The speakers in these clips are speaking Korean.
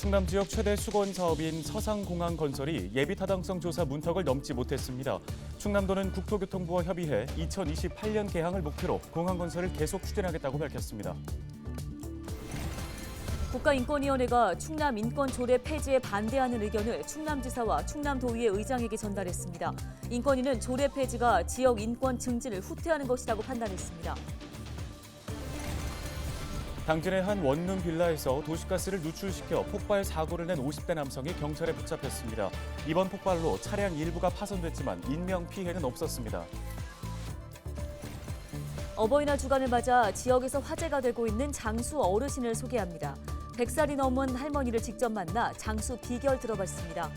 충남 지역 최대 수건 사업인 서상공항 건설이 예비 타당성 조사 문턱을 넘지 못했습니다. 충남도는 국토교통부와 협의해 2028년 개항을 목표로 공항 건설을 계속 추진하겠다고 밝혔습니다. 국가인권위원회가 충남 인권조례 폐지에 반대하는 의견을 충남지사와 충남도의회 의장에게 전달했습니다. 인권위는 조례 폐지가 지역 인권 증진을 후퇴하는 것이라고 판단했습니다. 당진의 한 원룸 빌라에서 도시가스를 누출시켜 폭발 사고를 낸 50대 남성이 경찰에 붙잡혔습니다. 이번 폭발로 차량 일부가 파손됐지만 인명피해는 없었습니다. 어버이날 주간을 맞아 지역에서 화제가 되고 있는 장수 어르신을 소개합니다. 100살이 넘은 할머니를 직접 만나 장수 비결 들어봤습니다.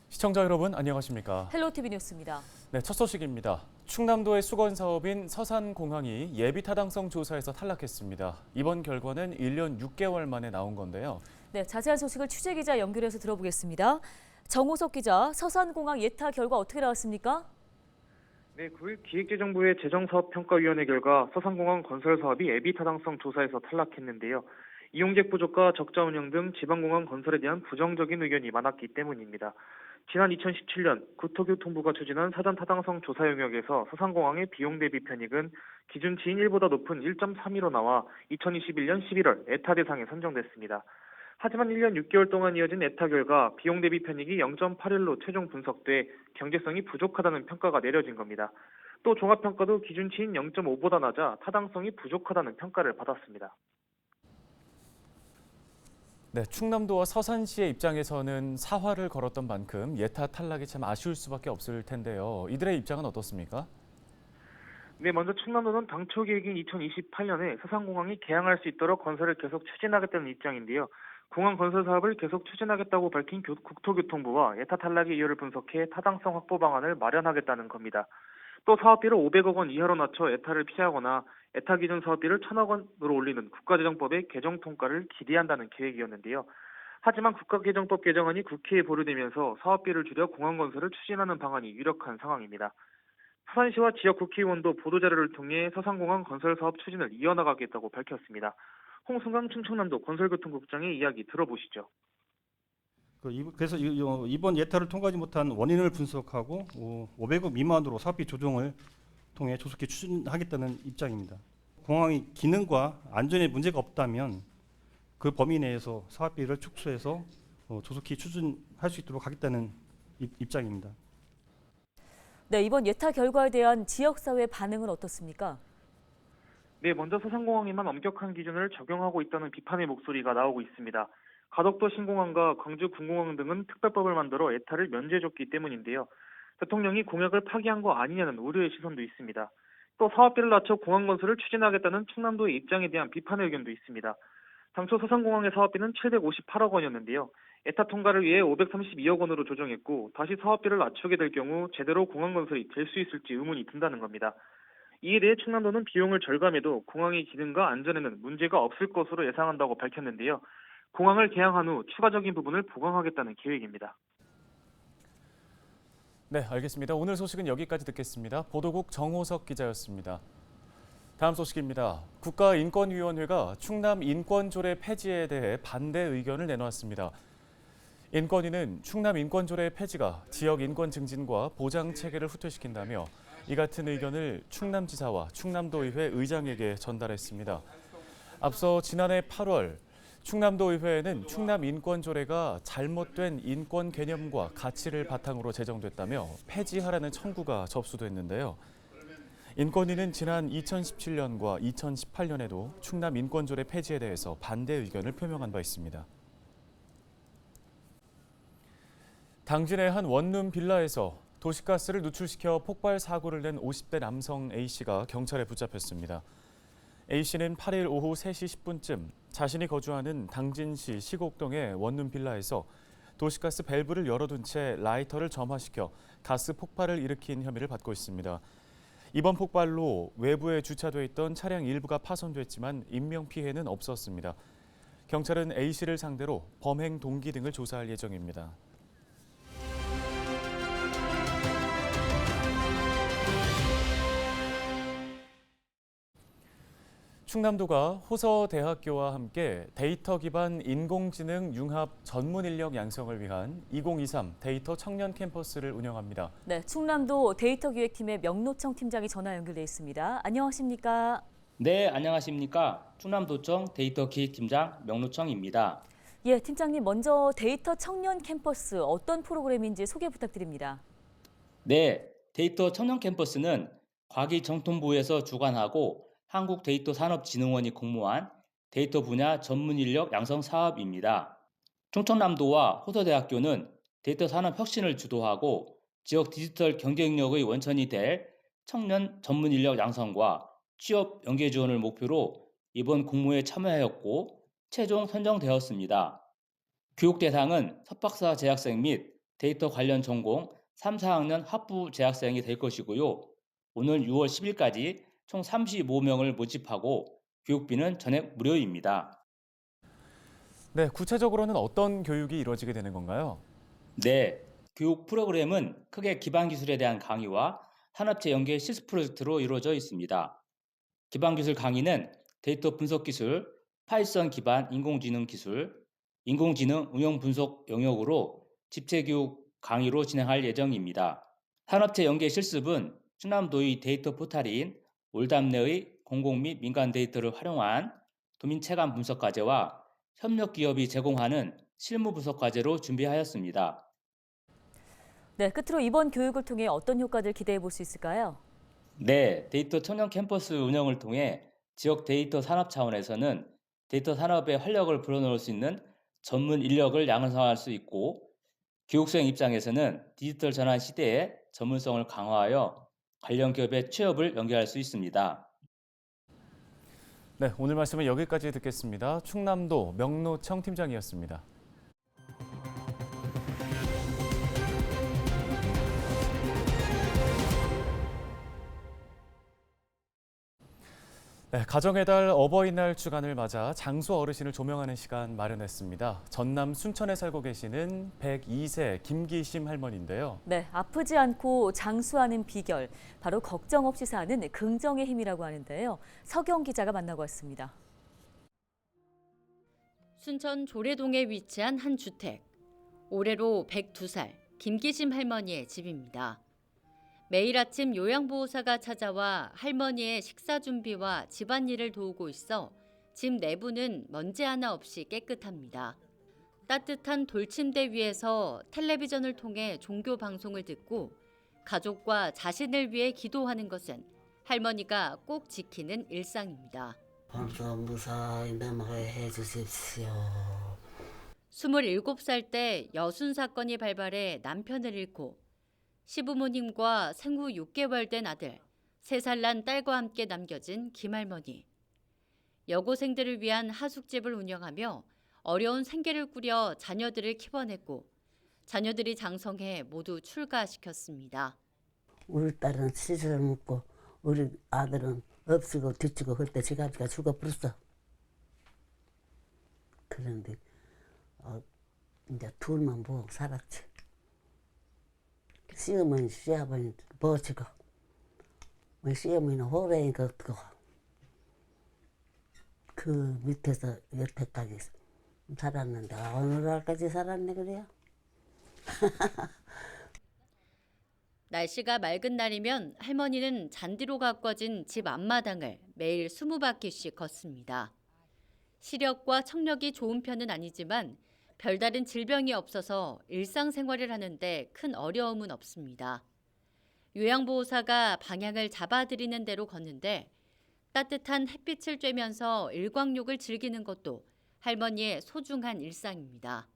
시청자 여러분 안녕하십니까? 헬로티비 뉴스입니다. 네, 첫 소식입니다. 충남도의 수건 사업인 서산공항이 예비 타당성 조사에서 탈락했습니다. 이번 결과는 1년 6개월 만에 나온 건데요. 네, 자세한 소식을 취재기자 연결해서 들어보겠습니다. 정호석 기자, 서산공항 예타 결과 어떻게 나왔습니까? 네, 9일 기획재정부의 재정사업평가위원회 결과 서산공항 건설 사업이 예비 타당성 조사에서 탈락했는데요. 이용객 부족과 적자 운영 등 지방공항 건설에 대한 부정적인 의견이 많았기 때문입니다. 지난 2017년 국토교통부가 추진한 사전 타당성 조사 영역에서 서산공항의 비용 대비 편익은 기준치인 1보다 높은 1.32로 나와 2021년 11월 에타 대상에 선정됐습니다. 하지만 1년 6개월 동안 이어진 에타 결과 비용 대비 편익이 0.81로 최종 분석돼 경제성이 부족하다는 평가가 내려진 겁니다. 또 종합평가도 기준치인 0.5보다 낮아 타당성이 부족하다는 평가를 받았습니다. 네, 충남도와 서산시의 입장에서는 사활을 걸었던 만큼 예타 탈락이 참 아쉬울 수밖에 없을 텐데요. 이들의 입장은 어떻습니까? 네, 먼저 충남도는 당초 계획인 2028년에 서산공항이 개항할 수 있도록 건설을 계속 추진하겠다는 입장인데요. 공항 건설 사업을 계속 추진하겠다고 밝힌 국토교통부와 예타 탈락의 이유를 분석해 타당성 확보 방안을 마련하겠다는 겁니다. 또 사업비를 500억 원 이하로 낮춰 예타를 피하거나 예타 기준 사업비를 1,000억 원으로 올리는 국가재정법의 개정 통과를 기대한다는 계획이었는데요. 하지만 국가개정법 개정안이 국회에 보류되면서 사업비를 줄여 공항 건설을 추진하는 방안이 유력한 상황입니다. 서산시와 지역 국회의원도 보도자료를 통해 서산공항 건설 사업 추진을 이어나가겠다고 밝혔습니다. 홍승강 충청남도 건설교통국장의 이야기 들어보시죠. 그래서 이번 예타를 통과하지 못한 원인을 분석하고 500억 미만으로 사업비 조정을 통해 조속히 추진하겠다는 입장입니다. 공항의 기능과 안전에 문제가 없다면 그 범위 내에서 사업비를 축소해서 조속히 추진할 수 있도록 하겠다는 입장입니다. 네, 이번 예타 결과에 대한 지역사회 반응은 어떻습니까? 네, 먼저 서산공항에만 엄격한 기준을 적용하고 있다는 비판의 목소리가 나오고 있습니다. 가덕도 신공항과 광주 군공항 등은 특별법을 만들어 예타를 면제해줬기 때문인데요. 대통령이 공약을 파기한 거 아니냐는 우려의 시선도 있습니다. 또 사업비를 낮춰 공항 건설을 추진하겠다는 충남도의 입장에 대한 비판의 의견도 있습니다. 당초 서산공항의 사업비는 758억 원이었는데요. 예타 통과를 위해 532억 원으로 조정했고 다시 사업비를 낮추게 될 경우 제대로 공항 건설이 될 수 있을지 의문이 든다는 겁니다. 이에 대해 충남도는 비용을 절감해도 공항의 기능과 안전에는 문제가 없을 것으로 예상한다고 밝혔는데요. 공항을 개항한 후 추가적인 부분을 보강하겠다는 계획입니다. 네, 알겠습니다. 오늘 소식은 여기까지 듣겠습니다. 보도국 정호석 기자였습니다. 다음 소식입니다. 국가인권위원회가 충남 인권조례 폐지에 대해 반대 의견을 내놓았습니다. 인권위는 충남 인권조례 폐지가 지역 인권 증진과 보장 체계를 후퇴시킨다며 이 같은 의견을 충남지사와 충남도의회 의장에게 전달했습니다. 앞서 지난해 8월 충남도의회에는 충남인권조례가 잘못된 인권 개념과 가치를 바탕으로 제정됐다며 폐지하라는 청구가 접수됐는데요. 인권위는 지난 2017년과 2018년에도 충남인권조례 폐지에 대해서 반대 의견을 표명한 바 있습니다. 당진의 한 원룸 빌라에서 도시가스를 누출시켜 폭발 사고를 낸 50대 남성 A씨가 경찰에 붙잡혔습니다. A씨는 8일 오후 3시 10분쯤 자신이 거주하는 당진시 시곡동의 원룸 빌라에서 도시가스 밸브를 열어둔 채 라이터를 점화시켜 가스 폭발을 일으킨 혐의를 받고 있습니다. 이번 폭발로 외부에 주차돼 있던 차량 일부가 파손됐지만 인명피해는 없었습니다. 경찰은 A씨를 상대로 범행 동기 등을 조사할 예정입니다. 충남도가 호서대학교와 함께 데이터 기반 인공지능 융합 전문 인력 양성을 위한 2023 데이터 청년 캠퍼스를 운영합니다. 네, 충남도 데이터 기획팀의 명노청 팀장이 전화 연결돼 있습니다. 안녕하십니까? 네, 안녕하십니까. 충남도청 데이터 기획팀장 명노청입니다. 예, 팀장님 먼저 데이터 청년 캠퍼스 어떤 프로그램인지 소개 부탁드립니다. 네, 데이터 청년 캠퍼스는 과기정통부에서 주관하고 한국데이터산업진흥원이 공모한 데이터 분야 전문 인력 양성 사업입니다. 충청남도와 호서대학교는 데이터 산업 혁신을 주도하고 지역 디지털 경쟁력의 원천이 될 청년 전문 인력 양성과 취업 연계 지원을 목표로 이번 공모에 참여하였고 최종 선정되었습니다. 교육 대상은 석박사 재학생 및 데이터 관련 전공 3, 4학년 학부 재학생이 될 것이고요. 오늘 6월 10일까지 총 35명을 모집하고 교육비는 전액 무료입니다. 네, 구체적으로는 어떤 교육이 이루어지게 되는 건가요? 네, 교육 프로그램은 크게 기반 기술에 대한 강의와 산업체 연계 실습 프로젝트로 이루어져 있습니다. 기반 기술 강의는 데이터 분석 기술, 파이썬 기반 인공지능 기술, 인공지능 응용 분석 영역으로 집체 교육 강의로 진행할 예정입니다. 산업체 연계 실습은 충남도의 데이터 포탈인 올담 내의 공공 및 민간 데이터를 활용한 도민 체감 분석 과제와 협력 기업이 제공하는 실무 분석 과제로 준비하였습니다. 네, 끝으로 이번 교육을 통해 어떤 효과들 기대해 볼 수 있을까요? 네, 데이터 청년 캠퍼스 운영을 통해 지역 데이터 산업 차원에서는 데이터 산업의 활력을 불어넣을 수 있는 전문 인력을 양성할 수 있고 교육생 입장에서는 디지털 전환 시대의 전문성을 강화하여 관련 기업의 취업을 연계할 수 있습니다. 네, 오늘 말씀은 여기까지 듣겠습니다. 충남도 명노청 팀장이었습니다. 네, 가정의 달 어버이날 주간을 맞아 장수 어르신을 조명하는 시간 마련했습니다. 전남 순천에 살고 계시는 102세 김기심 할머니인데요. 네, 아프지 않고 장수하는 비결, 바로 걱정 없이 사는 긍정의 힘이라고 하는데요. 서경 기자가 만나고 왔습니다. 순천 조례동에 위치한 한 주택. 올해로 102살 김기심 할머니의 집입니다. 매일 아침 요양보호사가 찾아와 할머니의 식사 준비와 집안일을 도우고 있어 집 내부는 먼지 하나 없이 깨끗합니다. 따뜻한 돌침대 위에서 텔레비전을 통해 종교 방송을 듣고 가족과 자신을 위해 기도하는 것은 할머니가 꼭 지키는 일상입니다. 밤도 무사히 넘어가게 해주십시오. 27살 때 여순 사건이 발발해 남편을 잃고 시부모님과 생후 6개월 된 아들, 3살 난 딸과 함께 남겨진 김할머니. 여고생들을 위한 하숙집을 운영하며 어려운 생계를 꾸려 자녀들을 키워냈고 자녀들이 장성해 모두 출가시켰습니다. 우리 딸은 시술 먹고 우리 아들은 없이고 뒤치고 그때 지갑이가 죽어버렸어. 그런데 이제 둘만 보고 살았지. 시어머니 시아버니 버치고 시어머니는 호랭이 걷고 그 밑에서 여태까지 살았는데 어느 날까지 살았네 그래요. 날씨가 맑은 날이면 할머니는 잔디로 가꿔진 집 앞마당을 매일 20바퀴씩 걷습니다. 시력과 청력이 좋은 편은 아니지만 별다른 질병이 없어서 일상생활을 하는데 큰 어려움은 없습니다. 요양보호사가 방향을 잡아드리는 대로 걷는데 따뜻한 햇빛을 쬐면서 일광욕을 즐기는 것도 할머니의 소중한 일상입니다.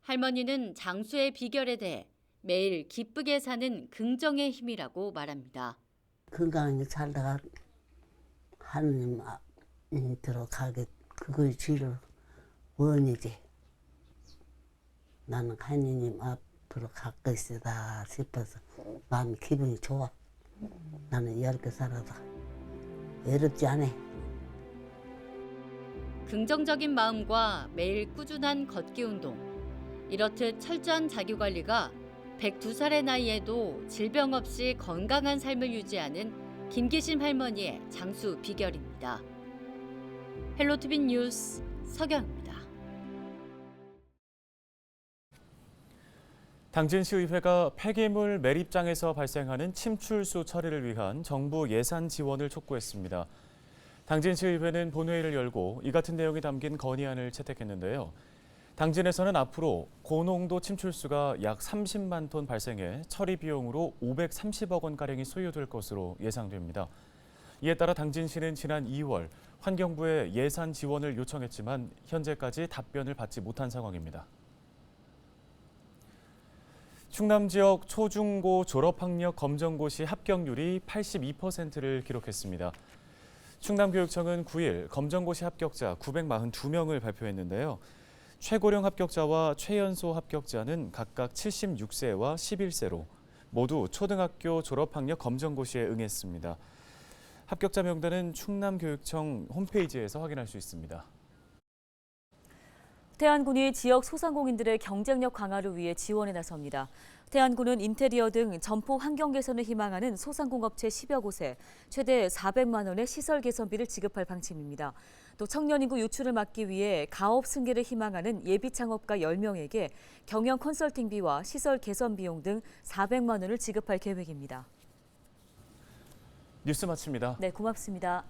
할머니는 장수의 비결에 대해 매일 기쁘게 사는 긍정의 힘이라고 말합니다. 건강하게 살다가 하느님 들어가게 그걸 지를 원이지. 나는 하느님 앞으로 갈 것이다 싶어서 마음이 기분이 좋아. 나는 이렇게 살아도 외롭지 않아. 긍정적인 마음과 매일 꾸준한 걷기 운동, 이렇듯 철저한 자기관리가 102살의 나이에도 질병 없이 건강한 삶을 유지하는 김기심 할머니의 장수 비결입니다. 헬로티비 뉴스 서경입니다. 당진시의회가 폐기물 매립장에서 발생하는 침출수 처리를 위한 정부 예산 지원을 촉구했습니다. 당진시의회는 본회의를 열고 이 같은 내용이 담긴 건의안을 채택했는데요. 당진에서는 앞으로 고농도 침출수가 약 30만 톤 발생해 처리 비용으로 530억 원가량이 소요될 것으로 예상됩니다. 이에 따라 당진시는 지난 2월 환경부에 예산 지원을 요청했지만 현재까지 답변을 받지 못한 상황입니다. 충남 지역 초중고 졸업학력 검정고시 합격률이 82%를 기록했습니다. 충남교육청은 9일 검정고시 합격자 942명을 발표했는데요. 최고령 합격자와 최연소 합격자는 각각 76세와 11세로 모두 초등학교 졸업학력 검정고시에 응했습니다. 합격자 명단은 충남교육청 홈페이지에서 확인할 수 있습니다. 태안군이 지역 소상공인들의 경쟁력 강화를 위해 지원에 나섭니다. 태안군은 인테리어 등 점포 환경 개선을 희망하는 소상공업체 10여 곳에 최대 400만 원의 시설 개선비를 지급할 방침입니다. 또 청년 인구 유출을 막기 위해 가업 승계를 희망하는 예비 창업가 10명에게 경영 컨설팅비와 시설 개선 비용 등 400만 원을 지급할 계획입니다. 뉴스 마칩니다. 네, 고맙습니다.